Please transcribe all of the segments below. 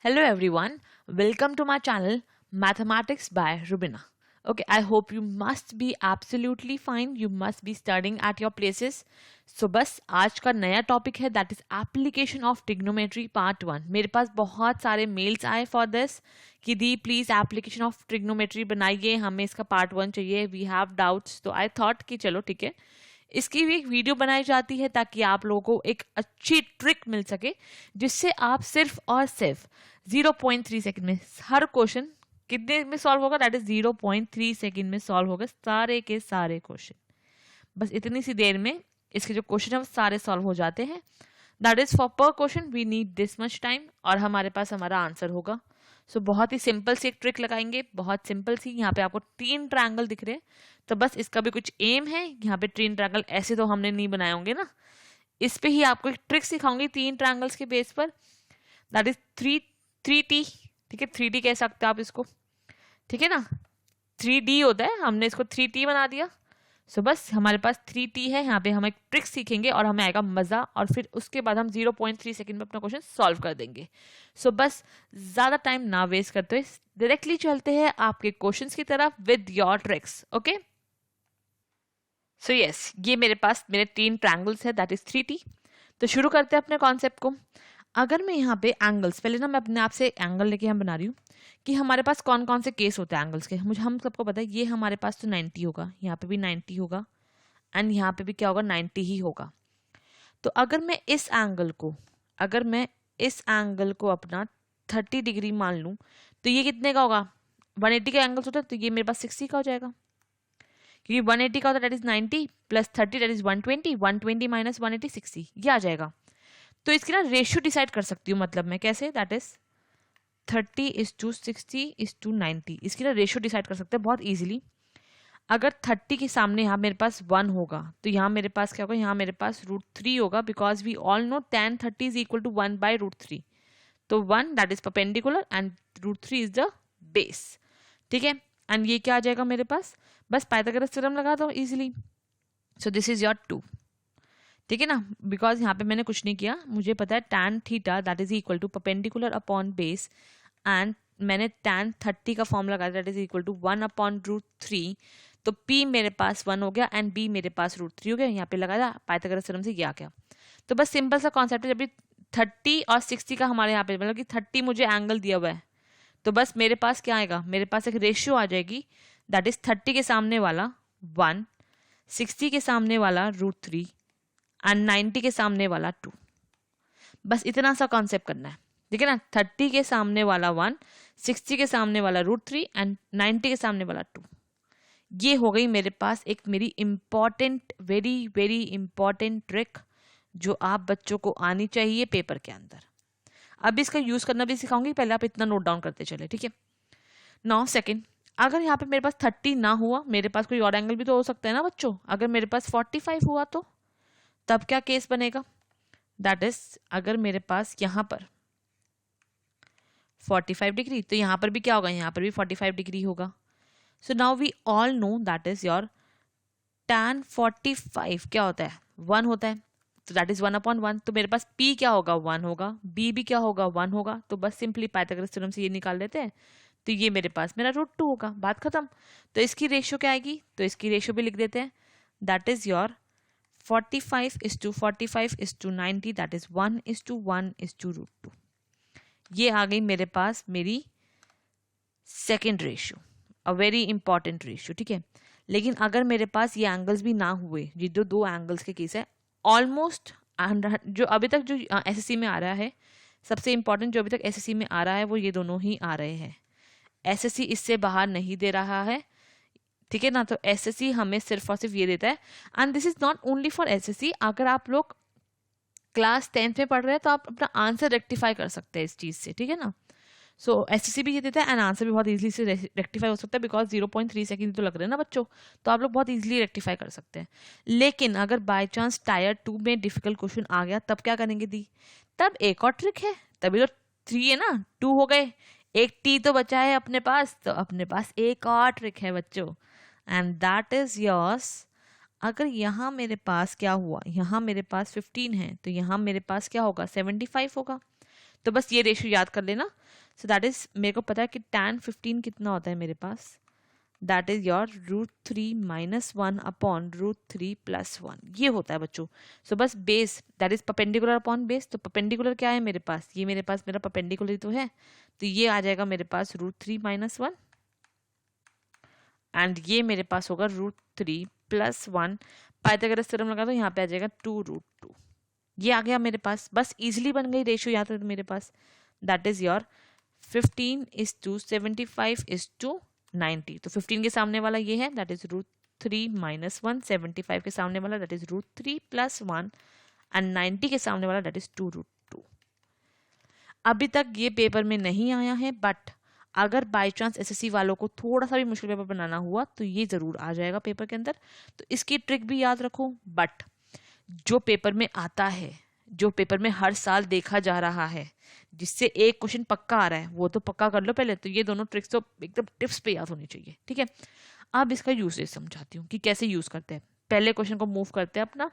Hello everyone, welcome to my channel Mathematics by Rubina. Okay, I hope you must be absolutely fine. You must be studying at your places. So बस आज का नया topic है that is application of trigonometry part 1. मेरे पास बहुत सारे mails आए for this कि दी प्लीज एप्लीकेशन ऑफ ट्रिग्नोमेट्री बनाइए, हमें इसका पार्ट 1 चाहिए, वी हैव डाउट्स. तो आई थॉट कि चलो ठीक है, इसकी भी एक वीडियो बनाई जाती है ताकि आप लोगों को एक अच्छी ट्रिक मिल सके जिससे आप सिर्फ और सिर्फ 0.3 सेकंड में हर क्वेश्चन कितने में सॉल्व होगा, दैट इज 0.3 सेकंड में सॉल्व होगा सारे के सारे क्वेश्चन. बस इतनी सी देर में इसके जो क्वेश्चन है वो सारे सॉल्व हो जाते हैं. That is for per question we need this much time और हमारे पास हमारा आंसर होगा. सो बहुत ही सिंपल सी एक ट्रिक लगाएंगे, बहुत सिंपल सी. यहाँ पे आपको 3 ट्रायंगल दिख रहे हैं, तो बस इसका भी कुछ एम है. यहाँ पे 3 ट्रायंगल ऐसे तो हमने नहीं बनाए होंगे ना, इस पे ही आपको एक ट्रिक सिखाऊंगी 3 ट्रायंगल्स के बेस पर. That is 3T. ठीक है, 3D कह सकते हैं आप इसको, ठीक है ना. 3D होता है, हमने इसको 3T बना दिया. सो बस हमारे पास 3T है. यहाँ पे हम एक ट्रिक सीखेंगे और हमें आएगा मजा, और फिर उसके बाद हम 0.3 सेकंड में अपना क्वेश्चन सॉल्व कर देंगे. सो बस ज्यादा टाइम ना वेस्ट करते हुए डायरेक्टली चलते हैं आपके क्वेश्चंस की तरफ with your tricks. Okay, so yes, ये मेरे पास मेरे 3 ट्रायंगल्स है दैट इज 3T. तो शुरू करते हैं अपने कॉन्सेप्ट को. अगर मैं यहाँ पे एंगल्स, पहले ना मैं अपने आप से एंगल लेके हम बना रही हूँ कि हमारे पास कौन कौन से केस होते हैं एंगल्स के. मुझे हम सबको पता है ये हमारे पास तो 90 होगा, यहाँ पे भी 90 होगा, एंड यहाँ पे भी क्या होगा, 90 ही होगा. तो अगर मैं इस एंगल को अपना 30 डिग्री मान लूँ तो ये कितने का होगा, 180 का एंगल्स होता है, तो ये मेरे पास 60 का हो जाएगा. क्योंकि 180 का होता है that is 90 plus 30 that is 120, 120 minus 180 60, ये आ जाएगा. तो इसकी ना रेशियो डिसाइड कर सकती हूँ, मतलब मैं कैसे, दैट इज 30:60:90. इसकी ना रेशियो डिसाइड कर सकते हैं बहुत इजीली. अगर 30 के सामने यहाँ मेरे पास 1 होगा तो यहाँ मेरे पास क्या होगा, यहाँ मेरे पास √3 होगा, because we all know tan 30 is equal to 1/√3. तो 1 that is perpendicular and √3 is the base. ठीक है, एंड ये क्या आ जाएगा मेरे पास, बस पाइथागोरस थ्योरम लगा दो easily. So this is your 2. ठीक है ना, बिकॉज यहाँ पे मैंने कुछ नहीं किया, मुझे पता है tan theta that is equal to perpendicular upon base, and मैंने tan 30 का फॉर्म लगाया दैट इज इक्वल टू 1/√3. तो P मेरे पास 1 हो गया एंड B मेरे पास √3 हो गया. यहाँ पे लगाया पाइथागोरस थ्योरम से, ये आ गया. तो बस सिंपल सा कॉन्सेप्ट है. जब भी 30 और 60 का हमारे यहाँ पे मतलब कि 30 मुझे एंगल दिया हुआ है, तो बस मेरे पास क्या आएगा, मेरे पास एक रेशियो आ जाएगी दैट इज 30 के सामने वाला 1, 60 के सामने वाला √3 एंड 90 के सामने वाला 2. बस इतना सा कॉन्सेप्ट करना है. ठीक है ना, 30 के सामने वाला 1, 60 के सामने वाला √3 एंड 90 के सामने वाला 2. ये हो गई मेरे पास एक मेरी important, very very important trick जो आप बच्चों को आनी चाहिए पेपर के अंदर. अब इसका यूज करना भी सिखाऊंगी, पहले आप इतना नोट डाउन करते चले. ठीक है, 9 सेकेंड. अगर यहाँ पे मेरे पास 30 ना हुआ, मेरे पास कोई और एंगल भी तो हो सकता है ना बच्चों. अगर मेरे पास 45 हुआ तो तब क्या केस बनेगा, दैट इज अगर मेरे पास यहाँ पर 45 डिग्री, तो यहाँ पर भी क्या होगा, यहाँ पर भी 45 डिग्री होगा. So now we all know that is your tan 45 क्या होता है, 1 होता है, तो दैट इज 1/1. तो मेरे पास P क्या होगा, 1 होगा, B भी क्या होगा, 1 होगा. तो बस सिंपली पाइथागोरस थ्योरम से ये निकाल लेते हैं, तो ये मेरे पास मेरा √2 होगा, बात खत्म. तो इसकी रेशियो क्या आएगी, तो इसकी रेशियो भी लिख देते हैं, that is your 45:45:90 that is 1:1:√2. ये आ गई मेरे पास मेरी second ratio, a very important ratio. ठीक है, लेकिन अगर मेरे पास ये एंगल्स भी ना हुए, ये जो 2 एंगल्स के केस है, ऑलमोस्ट जो अभी तक जो एसएससी में आ रहा है, सबसे इंपॉर्टेंट जो अभी तक एसएससी में आ रहा है वो ये दोनों ही आ रहे हैं. एसएससी इससे बाहर नहीं दे रहा है. ठीक है ना, तो एसएससी हमें सिर्फ और सिर्फ ये देता है. And this is not only for SSC. अगर आप लोग क्लास 10th में पढ़ रहे हैं तो आप अपना आंसर रेक्टिफाई कर सकते हैं इस चीज़ से. ठीक है ना, सो एसएससी भी ये देता है एंड आंसर भी बहुत इजीली से रेक्टिफाई हो सकता है, बिकॉज 0.3 सेकंड तो लग रहे हैं ना बच्चों, तो आप लोग बहुत इजीली रेक्टिफाई कर सकते हैं. लेकिन अगर बाय चांस टायर 2 में डिफिकल्ट क्वेश्चन आ गया तब क्या करेंगे दी, तब एक और ट्रिक है. तभी तो 3 है ना, 2 हो गए, एक T तो बचा है अपने पास, तो अपने पास एक और ट्रिक है बच्चों, एंड दैट इज योर्स. अगर यहाँ मेरे पास क्या हुआ, यहाँ मेरे पास 15 है, तो यहाँ मेरे पास क्या होगा, 75 होगा. तो बस ये रेशियो याद कर लेना। सो दैट इज, मेरे को पता है कि tan 15 कितना होता है मेरे पास, दैट इज योर √3 - 1 अपॉन √3 + 1, ये होता है बच्चों। सो बस base that is perpendicular upon base, तो परपेंडिकुलर क्या है मेरे पास, ये मेरे पास मेरा परपेंडिकुलर तो है, तो ये आ जाएगा मेरे पास √3 - 1 एंड ये मेरे पास होगा √3 + 1। पाइथागोरस थ्योरम लगा दो, यहाँ पे आ जाएगा 2√2। ये आ गया मेरे पास, बस इजीली बन गई रेशियो याद है मेरे पास। That is your 15:75:90। तो 15 के सामने वाला ये है, दैट इज √3 - 1, 75 के सामने वाला दैट इज √3 + 1 एंड 90 के सामने वाला दैट इज 2√2। अभी तक ये पेपर में नहीं आया है, बट अगर बाय चांस एसएससी वालों को थोड़ा सा भी मुश्किल पेपर बनाना हुआ तो ये जरूर आ जाएगा पेपर के अंदर। तो इसकी ट्रिक भी याद रखो, बट जो पेपर में आता है, जो पेपर में हर साल देखा जा रहा है, जिससे एक क्वेश्चन पक्का आ रहा है, वो तो पक्का कर लो पहले। तो ये दोनों ट्रिक्स तो एकदम टिप्स पे याद होनी चाहिए, ठीक है। अब इसका यूसेज समझाती हूँ कि कैसे यूज करते हैं। पहले क्वेश्चन को मूव करते हैं अपना,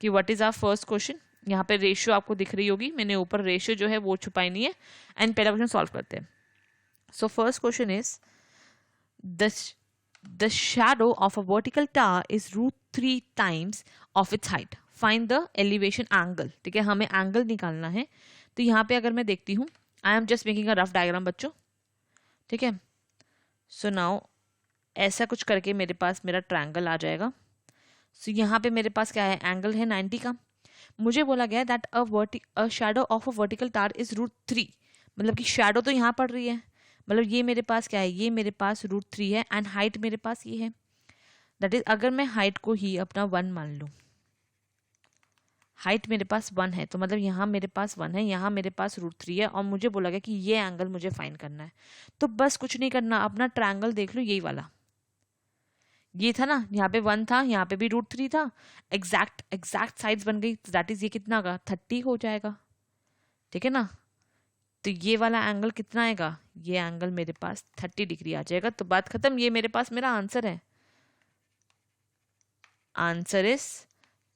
कि what is our first question. यहाँ पे रेशियो आपको दिख रही होगी, मैंने ऊपर रेशियो जो है वो छुपाई नहीं है। एंड पहला क्वेश्चन सॉल्व करते हैं। So first question is the shadow of a vertical tower is √3 times of its height. Find the elevation angle. ठीक है, हमें एंगल निकालना है। तो यहाँ पे अगर मैं देखती हूँ, I am just making a rough diagram बच्चों, ठीक है। सो नाउ ऐसा कुछ करके मेरे पास मेरा ट्रायंगल आ जाएगा। सो यहाँ पे मेरे पास क्या है, एंगल है 90 का। मुझे बोला गया that a shadow of a vertical tower is √3, मतलब कि शैडो तो यहाँ पड़ रही है, मतलब ये मेरे पास क्या है, ये मेरे पास √3 है एंड हाइट मेरे पास ये है। दैट इज, अगर मैं हाइट को ही अपना 1 मान लूँ, हाइट मेरे पास 1 है, तो मतलब यहाँ मेरे पास 1 है, यहाँ मेरे पास √3 है, और मुझे बोला गया कि ये एंगल मुझे फाइंड करना है। तो बस कुछ नहीं करना, अपना ट्रायंगल देख लो, यही वाला ये था ना, यहाँ पे 1 था, यहाँ पे भी √3 था, एग्जैक्ट साइड्स बन गई। तो दैट इज ये कितना का 30 हो जाएगा, ठीक है ना। तो ये वाला एंगल कितना आएगा, ये एंगल मेरे पास 30 डिग्री आ जाएगा। तो बात खत्म, ये मेरे पास मेरा आंसर है। आंसर इज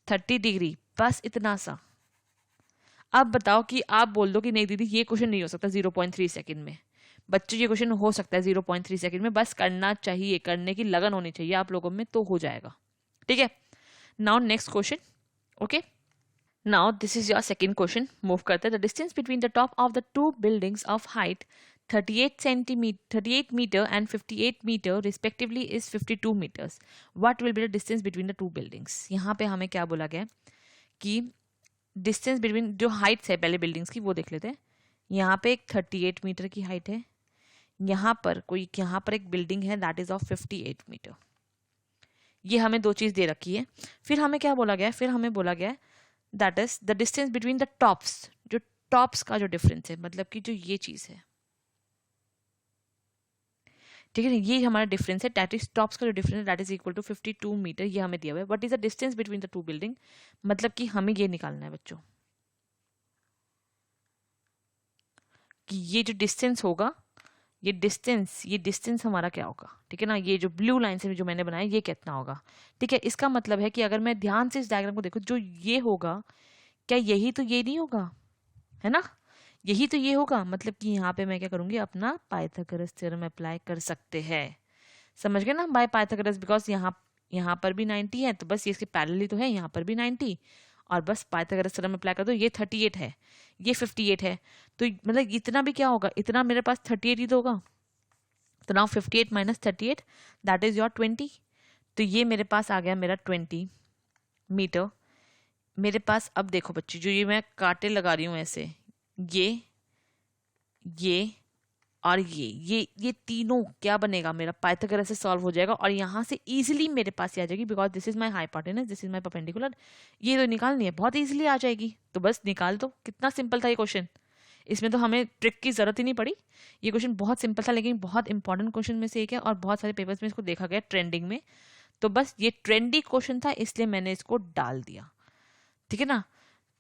30 डिग्री, बस इतना सा। अब बताओ कि आप बोल दो कि नहीं दीदी ये क्वेश्चन नहीं हो सकता 0.3 सेकंड में। बच्चों ये क्वेश्चन हो सकता है 0.3 सेकंड में, बस करना चाहिए, करने की लगन होनी चाहिए आप लोगों में, तो हो जाएगा, ठीक है। Now next question, okay. Now this is your second question, move करते हैं। The distance between the top of the two buildings of height 38 meter and 58 meter respectively is 52 meters. What will be the distance between the two buildings? यहाँ पे हमें क्या बोला गया कि distance between जो हाइट्स है पहले बिल्डिंग्स की वो देख लेते हैं। यहाँ पे एक 38 मीटर की हाइट है, यहाँ पर एक बिल्डिंग है दैट इज ऑफ 58 मीटर। ये हमें दो चीज दे रखी है। फिर हमें क्या बोला गया है, फिर हमें बोला गया है that is the distance between the tops, जो टॉप्स का जो डिफरेंस है, मतलब कि जो ये चीज है, ठीक है ना, ये हमारा डिफरेंस है, दैट इज टॉप्स का जो डिफरेंस है that is equal to 52 metre, ये हमें दिया हुआ है। What is the distance between the two building, मतलब कि हमें ये निकालना है बच्चों कि ये जो डिस्टेंस होगा, ये डिस्टेंस हमारा क्या होगा, ठीक है ना। ये जो ब्लू लाइन से जो मैंने बनाया ये कितना होगा, ठीक है। इसका मतलब है कि अगर मैं ध्यान से इस डायग्राम को देखूं, जो ये होगा, क्या यही तो ये नहीं होगा, है ना, यही तो ये होगा। मतलब कि यहाँ पे मैं क्या करूंगी, अपना पाइथागोरस थ्योरम अप्लाई कर सकते हैं। समझ गए ना, बाय पाइथागोरस, बिकॉज यहाँ पर भी 90 है, तो बस ये इसके पैरेलल तो है, यहाँ पर भी 90, और बस पाइथागोरस थ्योरम अप्लाई कर दो। ये 38 है, ये 58 है, तो मतलब इतना भी क्या होगा, इतना मेरे पास 38 ही तो होगा। तो नाउ 58 - 38 दैट इज योर 20। तो ये मेरे पास आ गया मेरा 20 मीटर मेरे पास। अब देखो बच्चे, जो ये मैं कांटे लगा रही हूँ ऐसे, ये और ये तीनों क्या बनेगा, मेरा पाइथागोरस से सॉल्व हो जाएगा, और यहाँ से इजीली मेरे पास आ जाएगी, because this is my hypotenuse, this is my perpendicular. ये तो निकालनी है, बहुत इजीली आ जाएगी, तो बस निकाल दो। कितना सिंपल था ये क्वेश्चन, इसमें तो हमें ट्रिक की जरूरत ही नहीं पड़ी। ये क्वेश्चन बहुत सिंपल था, लेकिन बहुत इंपॉर्टेंट क्वेश्चन में से एक है, और बहुत सारे पेपर्स में इसको देखा गया ट्रेंडिंग में। तो बस ये ट्रेंडी क्वेश्चन था, इसलिए मैंने इसको डाल दिया, ठीक है ना।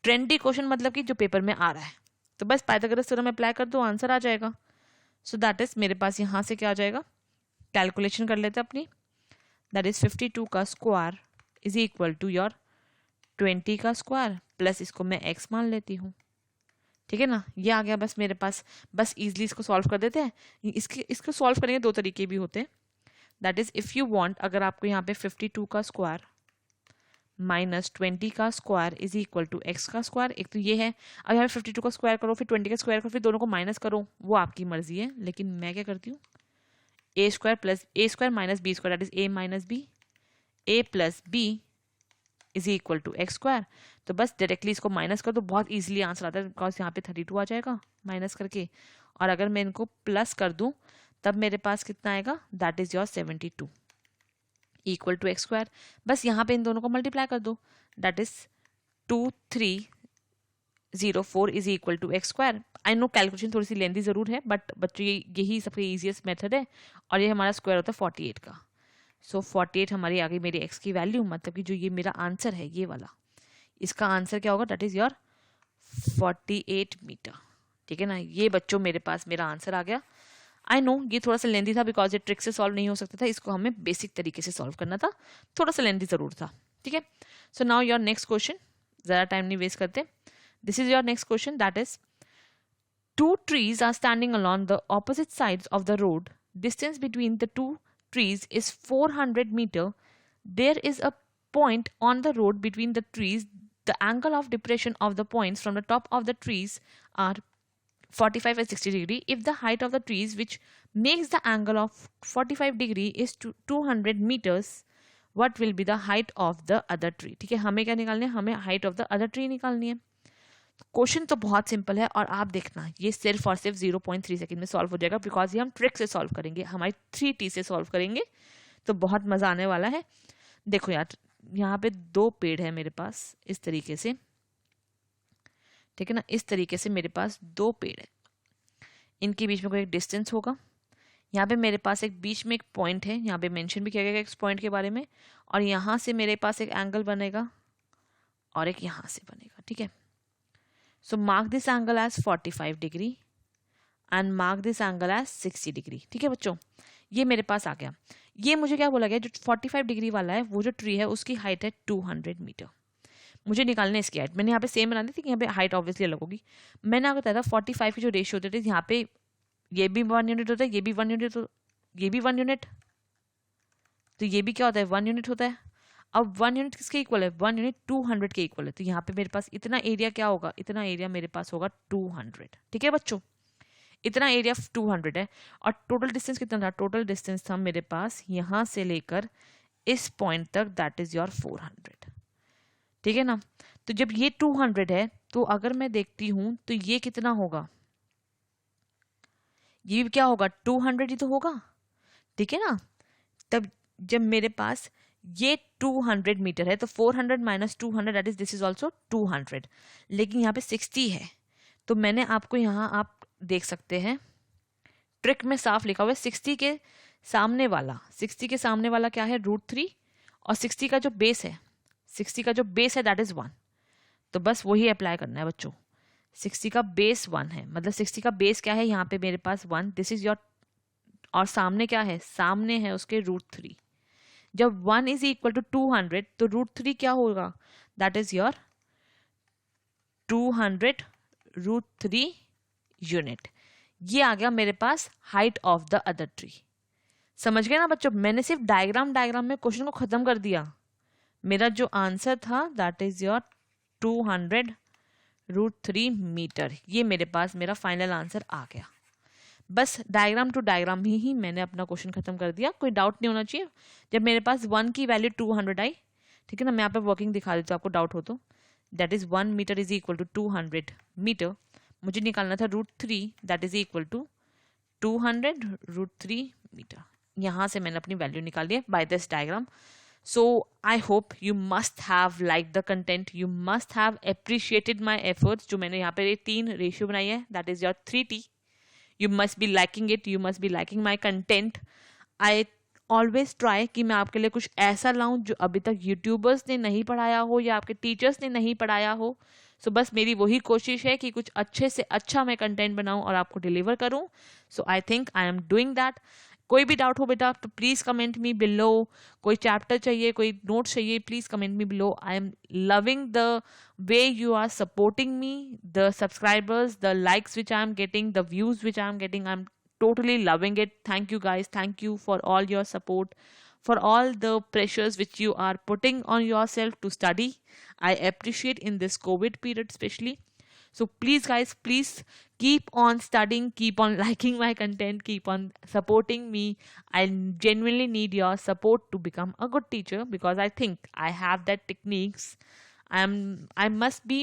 ट्रेंडी क्वेश्चन मतलब कि जो पेपर में आ रहा है, तो बस पाइथागोरस थ्योरम अप्लाई कर दो, आंसर आ जाएगा। सो दैट इज मेरे पास यहाँ से क्या आ जाएगा, कैलकुलेशन कर लेते हैं अपनी। दैट इज 52 का square is equal to your 20 का स्क्वायर, प्लस इसको मैं x मान लेती हूँ, ठीक है ना, ये आ गया बस मेरे पास। बस इजीली इसको सॉल्व कर देते हैं। इसको सॉल्व करेंगे दो तरीके भी होते हैं। That is if you want, अगर आपको यहाँ पे 52 का स्क्वायर माइनस 20 का square is equal to x का स्क्वायर, एक तो ये है। अब यहाँ पे 52 का स्क्वायर करो, फिर 20 का स्क्वायर करो, फिर दोनों को माइनस करो, वो आपकी मर्जी है। लेकिन मैं क्या करती हूँ, a square minus b square, that is a minus b, a plus b is equal to x square. तो बस डायरेक्टली इसको माइनस कर दो, बहुत इजीली आंसर आता है, बिकॉज यहाँ पे 32 आ जाएगा माइनस करके। और अगर मैं इनको प्लस कर दूं तब मेरे पास कितना आएगा, that is your 72 equal to x square. बस यहाँ पे इन दोनों को मल्टीप्लाई कर दो, that is 2304 is equal to x square. I know calculation थोड़ी सी लेंदी जरूर है, बट बच्चों यही सबसे ईजिएस्ट मेथड है। और ये हमारा स्क्वायर होता है 48 का। सो 48 हमारी आ गई मेरी एक्स की वैल्यू, मतलब कि जो ये मेरा आंसर है ये वाला, इसका आंसर क्या होगा, दैट इज योर 48 मीटर। ठीक है ना, ये बच्चों मेरे पास मेरा आंसर आ गया। आई नो ये थोड़ा सा लेंदी था, बिकॉज ये ट्रिक से सॉल्व नहीं हो सकता था, इसको हमें बेसिक तरीके से सॉल्व करना था, थोड़ा सा लेंदी जरूर था। ठीक है, so now your next question, ज़्यादा टाइम नहीं वेस्ट करते। This is your next question, that is 2 trees are standing along the opposite sides of the road. Distance between the 2 trees is 400 meter. There is a point on the road between the trees. The angle of depression of the points from the top of the trees are 45 and 60 degree. If the height of the trees which makes the angle of 45 degree is 200 meters, what will be the height of the other tree? ठीक है, हमें क्या निकालनी है, हमें height of the other tree निकालनी है। Question तो बहुत सिंपल है, और आप देखना ये सिर्फ और सिर्फ 0.3 सेकंड में सॉल्व हो जाएगा, बिकॉज ये हम ट्रिक से सॉल्व करेंगे, हमारी 3T से सॉल्व करेंगे, तो बहुत मजा आने वाला है। देखो यार, यहाँ पे 2 पेड़ है मेरे पास इस तरीके से, ठीक है ना, इस तरीके से मेरे पास 2 पेड़ है, इनके बीच में कोई एक डिस्टेंस होगा। यहाँ पे मेरे पास एक बीच में एक पॉइंट है, यहाँ पे मेंशन भी किया गया इस पॉइंट के बारे में, और यहाँ से मेरे पास एक एंगल बनेगा और एक यहाँ से बनेगा। ठीक है, so mark this angle as 45 degree and mark this angle as 60 degree. ठीक है बच्चों, ये मेरे पास आ गया। ये मुझे क्या बोला गया, जो 45 डिग्री वाला है वो जो ट्री है उसकी हाइट है 200 मीटर। मुझे निकालना है इसकी हाइट। मैंने यहाँ पे सेम बना दी थी कि यहाँ पे हाइट ऑब्वियसली अलग होगी। मैंने आपको बताया था 45 की जो रेशियो होते थे, यहाँ पे ये भी 1 यूनिट होता है, ये भी 1 यूनिट, तो ये भी 1 यूनिट, तो ये भी क्या होता है 1 यूनिट होता है। अब 1 यूनिट किसके इक्वल है, 1 यूनिट 200 के इक्वल है, तो यहाँ पे मेरे पास इतना एरिया क्या होगा, इतना एरिया मेरे पास होगा 200। ठीक है बच्चों, इतना एरिया 200 है। और टोटल डिस्टेंस कितना था, टोटल डिस्टेंस था मेरे पास यहाँ से लेकर इस पॉइंट तक, दैट इज योर 400। ठीक है ना, तो जब ये 200 है तो अगर मैं देखती हूं तो ये कितना होगा, ये भी क्या होगा 200 ही तो होगा। ठीक है ना, तब जब मेरे पास ये 200 मीटर है तो 400 minus 200 that is this is also 200। लेकिन यहाँ पे 60 है, तो मैंने आपको यहाँ आप देख सकते हैं ट्रिक में साफ लिखा हुआ है 60 के सामने वाला, 60 के सामने वाला क्या है √3, और 60 का जो बेस है, 60 का जो बेस है दैट इज 1। तो बस वही अप्लाई करना है बच्चों, 60 का बेस 1 है, मतलब 60 का बेस क्या है यहाँ पे मेरे पास 1, दिस इज योर, और सामने क्या है, सामने है उसके √3। जब 1 इज इक्वल टू 200 तो √3 क्या होगा, दैट इज योर 200 √3 यूनिट। ये आ गया मेरे पास height of the other tree. समझ गए ना बच्चों, मैंने सिर्फ डायग्राम में क्वेश्चन को खत्म कर दिया। मेरा जो आंसर था दैट इज योर 200 √3 मीटर, ये मेरे पास मेरा फाइनल आंसर आ गया। बस डायग्राम टू डायग्राम ही मैंने अपना क्वेश्चन खत्म कर दिया, कोई डाउट नहीं होना चाहिए। जब मेरे पास 1 की वैल्यू 200 आई, ठीक है ना, मैं यहाँ पे वर्किंग दिखा देती हूँ आपको डाउट हो तो, that is 1 metre is equal to 200 metre. मुझे निकालना था √3 that is equal to 200 √3 metre. यहाँ से मैंने अपनी वैल्यू निकाली है by this diagram. So I hope you must have liked the content, you must have appreciated my efforts। जो मैंने यहाँ पे 3 रेशियो बनाई है, that is your 3T। You must be liking it, you must be liking my content। I always try कि मैं आपके लिए कुछ ऐसा लाऊं जो अभी तक यूट्यूबर्स ने नहीं पढ़ाया हो या आपके टीचर्स ने नहीं पढ़ाया हो। सो बस मेरी वही कोशिश है कि कुछ अच्छे से अच्छा मैं कंटेंट बनाऊं और आपको डिलीवर करूं। So I think I am doing that. कोई भी डाउट हो बेटा तो प्लीज कमेंट मी बिलो. कोई चैप्टर चाहिए, कोई नोट चाहिए, please comment me below. I am loving the way you are supporting me, the subscribers, the likes which I am getting, the views which I am getting. I'm totally loving it. Thank you guys. Thank you for all your support, for all the pressures which you are putting on yourself to study. I appreciate in this COVID period especially. So please guys, please keep on studying, keep on liking my content, keep on supporting me. I genuinely need your support to become a good teacher, because I think I have that techniques. I must be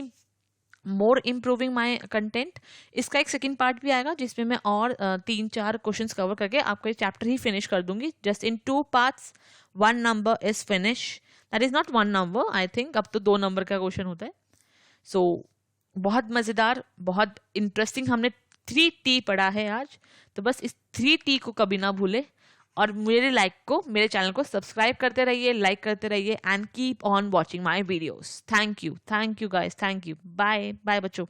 more improving my content. इसका एक second part भी आएगा जिसमें मैं और 3-4 question cover करके आपको ये चैप्टर ही फिनिश कर दूंगी, just in 2 parts. 1 number is finish. That is not 1 number, I think अब तो 2 नंबर का क्वेश्चन होता है. सो बहुत मज़ेदार, बहुत इंटरेस्टिंग. हमने 3T पढ़ा है आज, तो बस इस 3T को कभी ना भूले. और मेरे चैनल को सब्सक्राइब करते रहिए, लाइक करते रहिए, and keep on watching my videos. Thank you guys, thank you. Bye bye बच्चों.